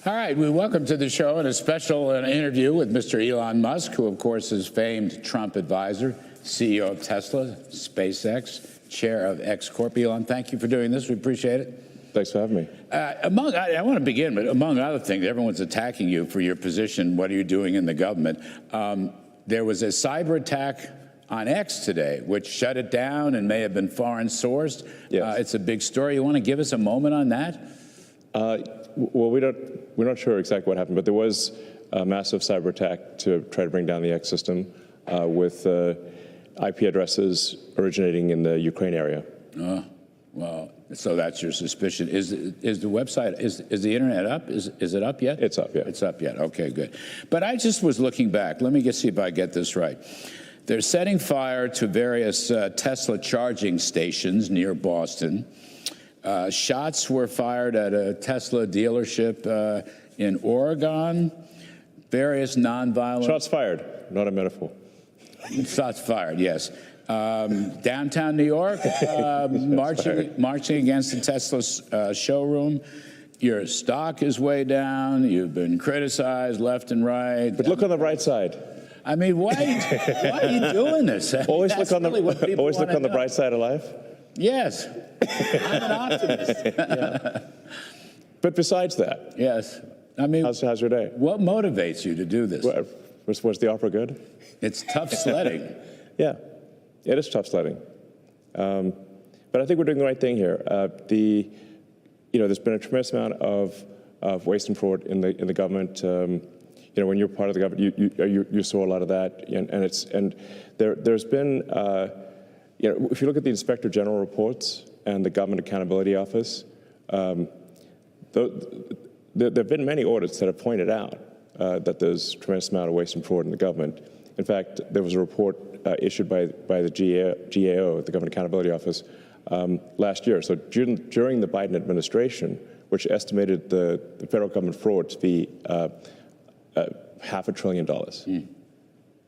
All right, we welcome to the show and a special interview with Mr. Elon Musk, who, of course, is famed Trump advisor, CEO of Tesla, SpaceX, chair of X Corp. Elon, thank you for doing this. We appreciate it. Thanks for having me. I want to begin, but among other things, everyone's attacking you for your position. What are you doing in the government? There was a cyber attack on X today, which shut it down and may have been foreign sourced. Yes. It's a big story. You want to give us a moment on that? Well, we're not sure exactly what happened, but there was a massive cyber attack to try to bring down the X system with IP addresses originating in the Ukraine area. Well, so that's your suspicion. Is the website, is the internet up? Is it up yet? It's up, yeah. It's up yet. Okay, good. But I just was looking back. Let me see if I get this right. They're setting fire to various Tesla charging stations near Boston. Shots were fired at a Tesla dealership in Oregon. Various nonviolent... Shots fired, not a metaphor. Shots fired, yes. Downtown New York, marching against the Tesla showroom. Your stock is way down. You've been criticized left and right. But look on the bright side. I mean, why are you doing this? Always look on the bright side of life. Yes, I'm an optimist. Yeah. But besides that, yes, I mean, how's your day? What motivates you to do this? Was the opera good? It's tough sledding. Yeah, it is tough sledding. But I think we're doing the right thing here. There's been a tremendous amount of waste and fraud in the government. When you're part of the government, you saw a lot of that, and there's been. If you look at the Inspector General reports and the Government Accountability Office, there have been many audits that have pointed out that there's a tremendous amount of waste and fraud in the government. In fact, there was a report issued by the GAO, the Government Accountability Office, last year. So during the Biden administration, which estimated the federal government fraud to be $500 billion.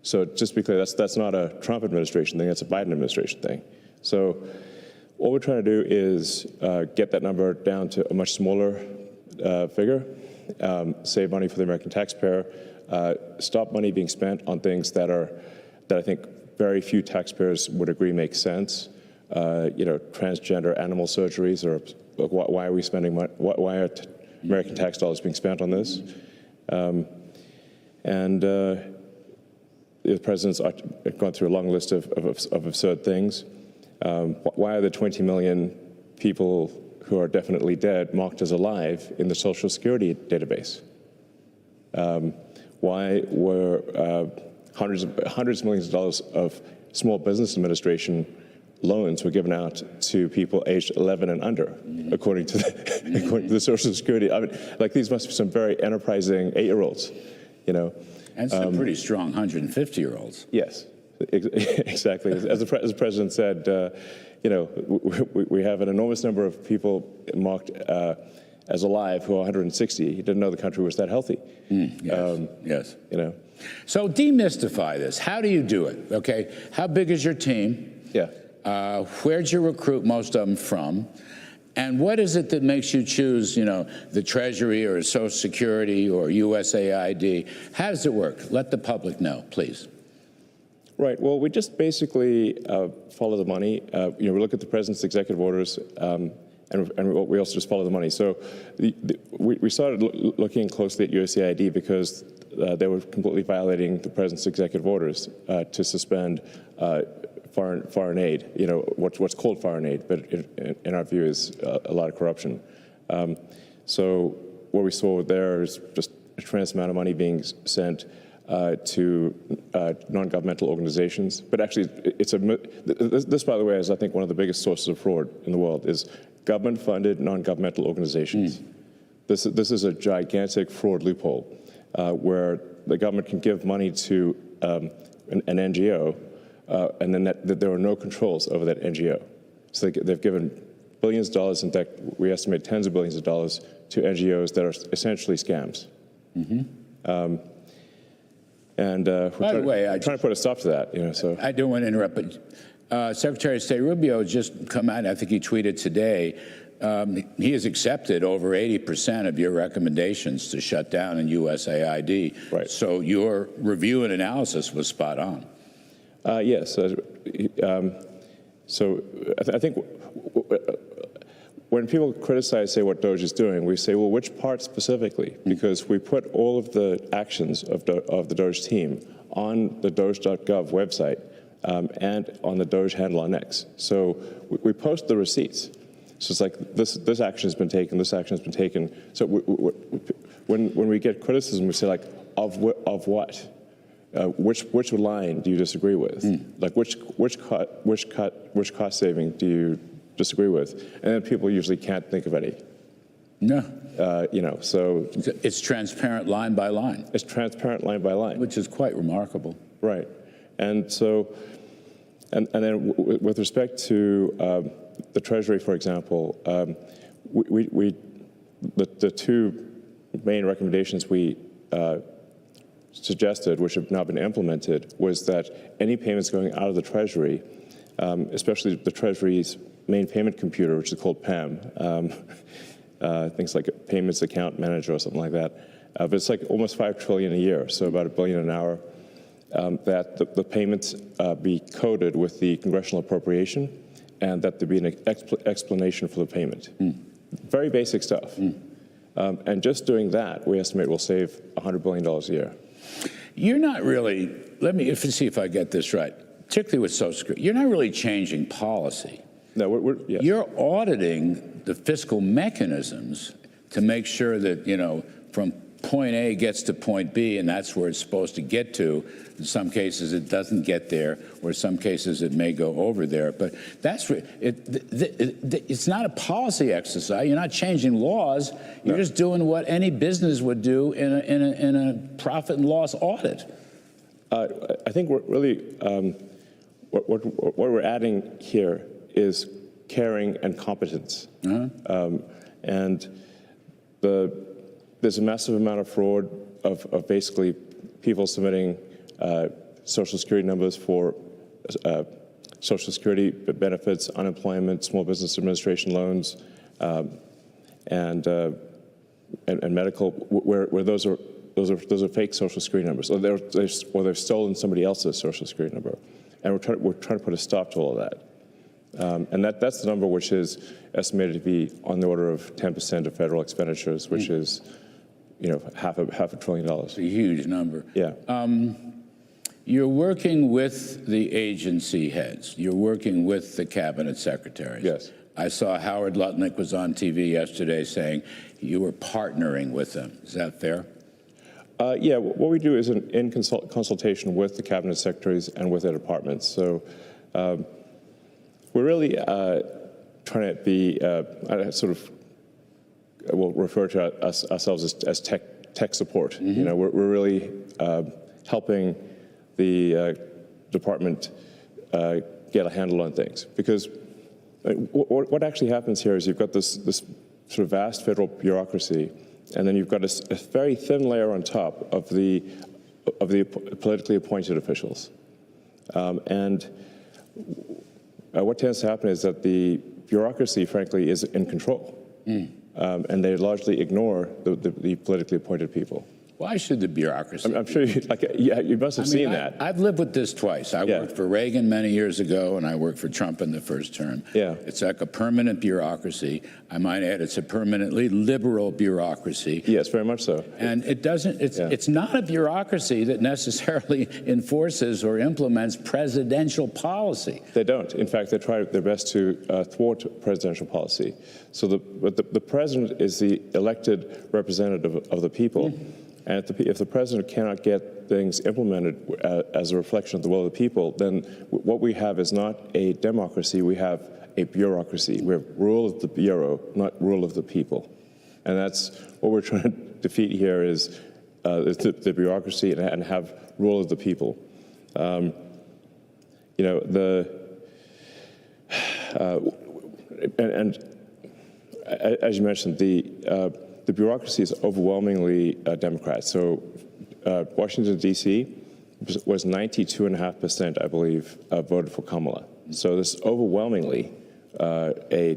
So just to be clear, that's not a Trump administration thing, that's a Biden administration thing. So what we're trying to do is get that number down to a much smaller figure, save money for the American taxpayer, stop money being spent on things that I think very few taxpayers would agree make sense. Transgender animal surgeries, or why are we spending money? Why are American tax dollars being spent on this? The president's gone through a long list of absurd things. Why are the 20 million people who are definitely dead marked as alive in the Social Security database? Why were hundreds of millions of dollars of Small Business Administration loans were given out to people aged 11 and under, according to the Social Security? I mean, like, these must be some very enterprising 8-year-olds, And some pretty strong 150-year-olds. Yes, exactly. As the president said, we have an enormous number of people marked as alive who are 160. He didn't know the country was that healthy. Yes. So demystify this. How do you do it? Okay. How big is your team? Yeah. Where'd you recruit most of them from? And what is it that makes you choose, the Treasury or Social Security or USAID? How does it work? Let the public know, please. Right. Well, we just basically follow the money. We look at the president's executive orders, and we also just follow the money. So we started looking closely at USAID because they were completely violating the president's executive orders to suspend foreign aid, what's called foreign aid, but in our view is a lot of corruption. So what we saw there is just a tremendous amount of money being sent to non-governmental organizations. But actually, this, by the way, is, I think, one of the biggest sources of fraud in the world, is government-funded non-governmental organizations. This is a gigantic fraud loophole where the government can give money to an NGO, and then there are no controls over that NGO. So they've given billions of dollars, in fact, we estimate tens of billions of dollars, to NGOs that are essentially scams. By the way, I'm trying to put a stop to that. So I don't want to interrupt, but Secretary of State Rubio just come out, I think he tweeted today, he has accepted over 80% of your recommendations to shut down in USAID. Right. So your review and analysis was spot on. Yes. So I think when people criticize, say, what Doge is doing, we say, well, which part specifically? Because we put all of the actions of the Doge team on the Doge.gov website and on the Doge handle on X. So we post the receipts. So it's like this action has been taken, this action has been taken. So when we get criticism, we say, like, of what? Which line do you disagree with? Like which cost saving do you disagree with? And then people usually can't think of any. No. So it's transparent line by line. It's transparent line by line, which is quite remarkable. Right. And so, and then with respect to the Treasury, for example, the two main recommendations we suggested, which have now been implemented, was that any payments going out of the Treasury, especially the Treasury's main payment computer, which is called PAM, things like a payments account manager or something like that, but it's like almost $5 trillion a year, so about $1 billion an hour, that the payments be coded with the congressional appropriation, and that there be an explanation for the payment. Very basic stuff. And just doing that, we estimate will save $100 billion a year. You're not really, let me see if I get this right, particularly with Social Security, you're not really changing policy. No, yes. You're auditing the fiscal mechanisms to make sure that, from point A gets to point B, and that's where it's supposed to get to. In some cases, it doesn't get there, or in some cases, it may go over there. But that's it's not a policy exercise. You're not changing laws. You're just doing what any business would do in a profit and loss audit. I think we're really what we're adding here is caring and competence. And there's a massive amount of fraud of basically people submitting Social Security numbers for Social Security benefits, unemployment, Small Business Administration loans, and medical, where those are fake Social Security numbers, or they've stolen somebody else's Social Security number, and we're trying to put a stop to all of that. And that's the number which is estimated to be on the order of 10% of federal expenditures, which is, half a trillion dollars. It's a huge number. Yeah. You're working with the agency heads. You're working with the cabinet secretaries. Yes. I saw Howard Lutnick was on TV yesterday saying you were partnering with them. Is that fair? Yeah. What we do is in consultation with the cabinet secretaries and with their departments. So we're really trying to be we'll refer to ourselves as tech support. We're really helping the department get a handle on things, because what actually happens here is you've got this sort of vast federal bureaucracy, and then you've got a very thin layer on top of the politically appointed officials, and what tends to happen is that the bureaucracy, frankly, is in control. And they largely ignore the politically appointed people. Why should the bureaucracy? I'm sure you must have seen that. I've lived with this twice. I worked for Reagan many years ago, and I worked for Trump in the first term. Yeah. It's like a permanent bureaucracy. I might add, it's a permanently liberal bureaucracy. Yes, very much so. And it's not a bureaucracy that necessarily enforces or implements presidential policy. They don't. In fact, they try their best to thwart presidential policy. So the president is the elected representative of the people. And if the president cannot get things implemented as a reflection of the will of the people, then what we have is not a democracy, we have a bureaucracy. We have rule of the bureau, not rule of the people. And that's what we're trying to defeat here is the bureaucracy and have rule of the people. And as you mentioned, the bureaucracy is overwhelmingly Democrat. So Washington, D.C. was 92.5%, I believe, voted for Kamala. So this is overwhelmingly a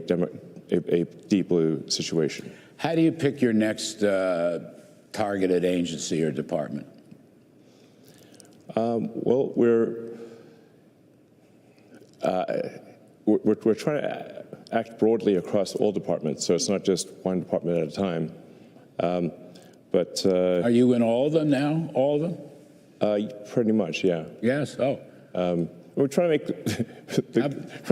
a deep blue situation. How do you pick your next targeted agency or department? Well, we're trying to act broadly across all departments, so it's not just one department at a time. Are you in all of them now? All of them? Pretty much, yeah. Yes. Oh. We're trying to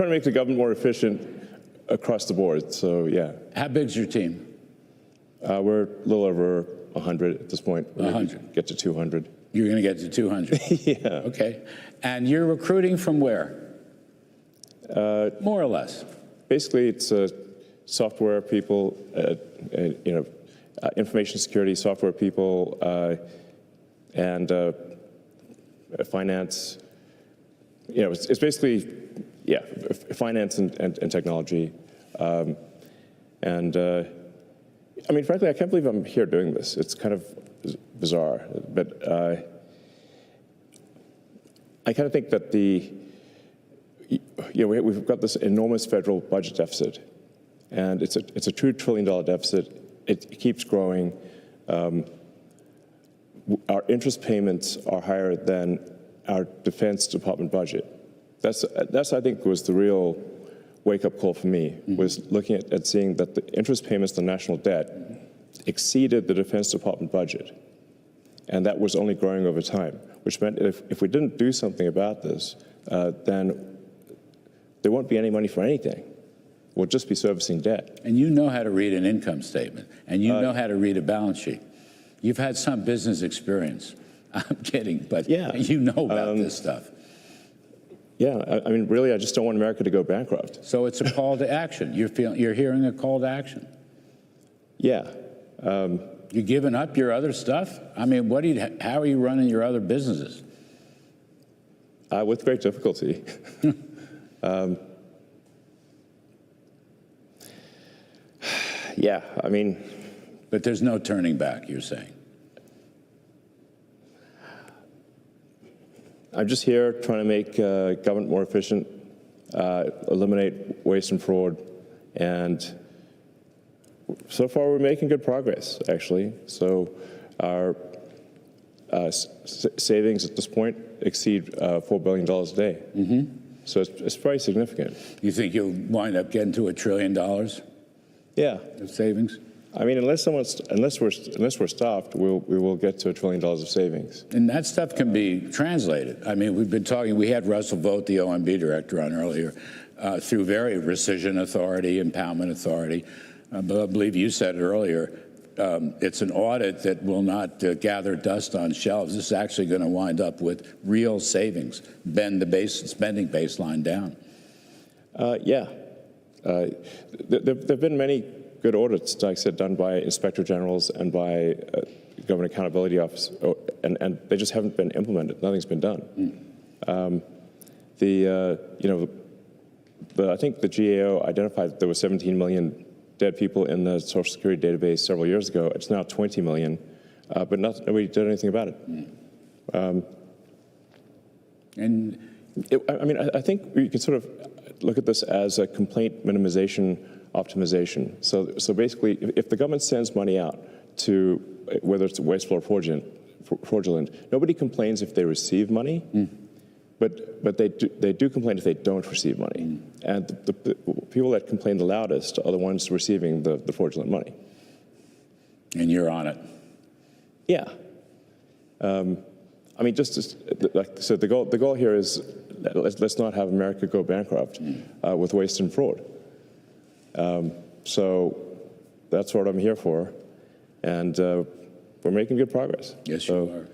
make the government more efficient across the board. So yeah. How big's your team? We're a little over 100 at this point. 100. Get to 200. You're going to get to 200. Yeah. Okay. And you're recruiting from where? More or less. Basically, it's software people, information security software people, and finance. It's basically, finance and technology. I mean, frankly, I can't believe I'm here doing this. It's kind of bizarre, but I kind of think that we've got this enormous federal budget deficit, and it's a $2 trillion deficit. It keeps growing. Our interest payments are higher than our Defense Department budget. That's I think was the real wake-up call for me, was looking at seeing that the interest payments on national debt exceeded the Defense Department budget, and that was only growing over time, which meant if we didn't do something about this, then there won't be any money for anything. We'll just be servicing debt. And you know how to read an income statement, and you know how to read a balance sheet. You've had some business experience. I'm kidding, but yeah. You know about this stuff. Yeah, I mean, really, I just don't want America to go bankrupt. So it's a call to action. You're hearing a call to action. Yeah. You giving up your other stuff? I mean, how are you running your other businesses? With great difficulty. Yeah, I mean. But there's no turning back, you're saying? I'm just here trying to make government more efficient, eliminate waste and fraud, and so far we're making good progress, actually. So our savings at this point exceed $4 billion a day. Mm-hmm. So it's very significant. You think you'll wind up getting to $1 trillion? Yeah. Of savings? I mean, unless we're stopped, we will get to $1 trillion of savings. And that stuff can be translated. I mean, we've been talking. We had Russell Vogt, the OMB director, on earlier, through very rescission authority, impoundment authority. But I believe you said it earlier. It's an audit that will not gather dust on shelves. This is actually going to wind up with real savings, bend the spending baseline down. Yeah. There've been many good audits, like I said, done by inspector generals and by Government Accountability Office, and they just haven't been implemented. Nothing's been done. I think the GAO identified that there were 17 million dead people in the Social Security database several years ago. It's now 20 million, but nobody did anything about it. I think we can sort of look at this as a complaint minimization optimization. So basically, if the government sends money out to, whether it's wasteful or fraudulent, nobody complains if they receive money, but they do complain if they don't receive money. And the people that complain the loudest are the ones receiving the fraudulent money. And you're on it. Yeah. I mean, so the goal here is let's not have America go bankrupt with waste and fraud. So that's what I'm here for, and we're making good progress. Yes, you are.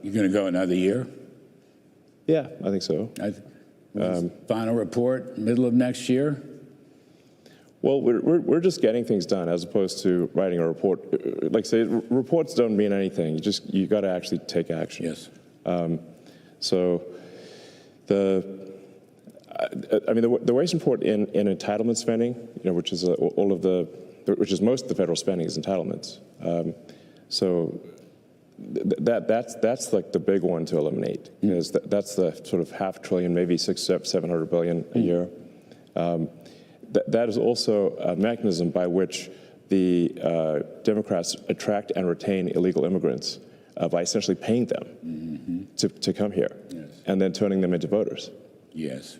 You're going to go another year? Yeah, I think so. Final report, middle of next year? Well, we're just getting things done as opposed to writing a report. Like I say, reports don't mean anything. You got to actually take action. Yes. So the waste and fraud in entitlement spending, which is which is most of the federal spending is entitlements. So that's like the big one to eliminate, because that's the sort of $500 billion, maybe $600-700 billion a year. that is also a mechanism by which the Democrats attract and retain illegal immigrants by essentially paying them to come here and then turning them into voters. Yes.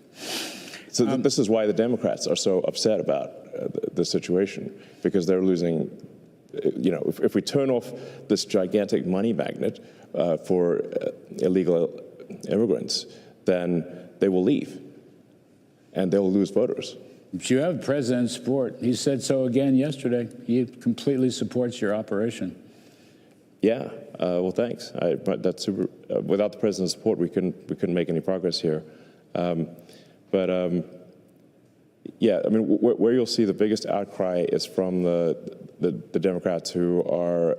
So this is why the Democrats are so upset about the situation, because they're losing, if we turn off this gigantic money magnet for illegal immigrants, then they will leave and they'll lose voters. But you have President's support. He said so again yesterday. He completely supports your operation. Yeah, well, thanks. But that's super. Without the president's support, we couldn't make any progress here. Yeah, I mean, where you'll see the biggest outcry is from the Democrats who are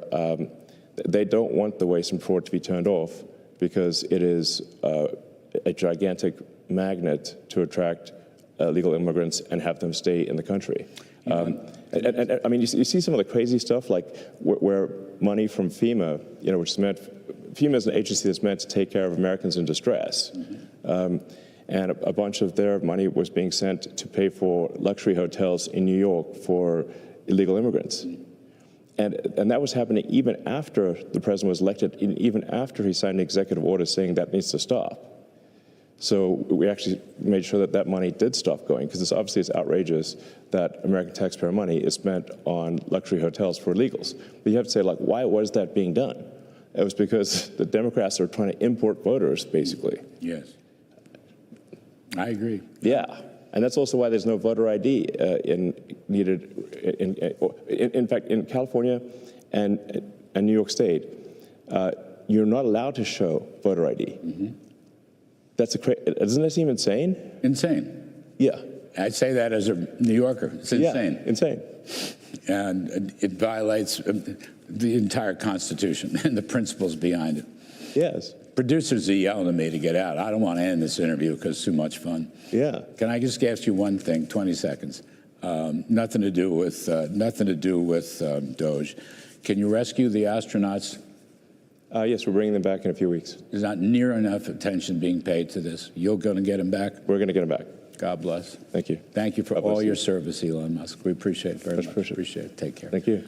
they don't want the waste and fraud to be turned off because it is a gigantic magnet to attract illegal immigrants and have them stay in the country. And I mean, you see some of the crazy stuff, like where money from FEMA, which is meant, FEMA is an agency that's meant to take care of Americans in distress. And a bunch of their money was being sent to pay for luxury hotels in New York for illegal immigrants. And that was happening even after the president was elected, and even after he signed an executive order saying that needs to stop. So we actually made sure that that money did stop going, because obviously it's outrageous that American taxpayer money is spent on luxury hotels for illegals. But you have to say, like, why was that being done? It was because the Democrats are trying to import voters, basically. Yes. I agree. Yeah. And that's also why there's no voter ID needed. In fact, in California and New York State, you're not allowed to show voter ID. Doesn't that seem insane? Insane. Yeah. I say that as a New Yorker. It's insane. Yeah, insane. And it violates the entire Constitution and the principles behind it. Yes. Producers are yelling at me to get out. I don't want to end this interview because it's too much fun. Yeah. Can I just ask you one thing, 20 seconds? Nothing to do with Doge. Can you rescue the astronauts? Yes, we're bringing them back in a few weeks. There's not near enough attention being paid to this. You're going to get them back? We're going to get them back. God bless. Thank you. Thank you for all your service, Elon Musk. We appreciate it very much. Appreciate it. Appreciate it. Take care. Thank you.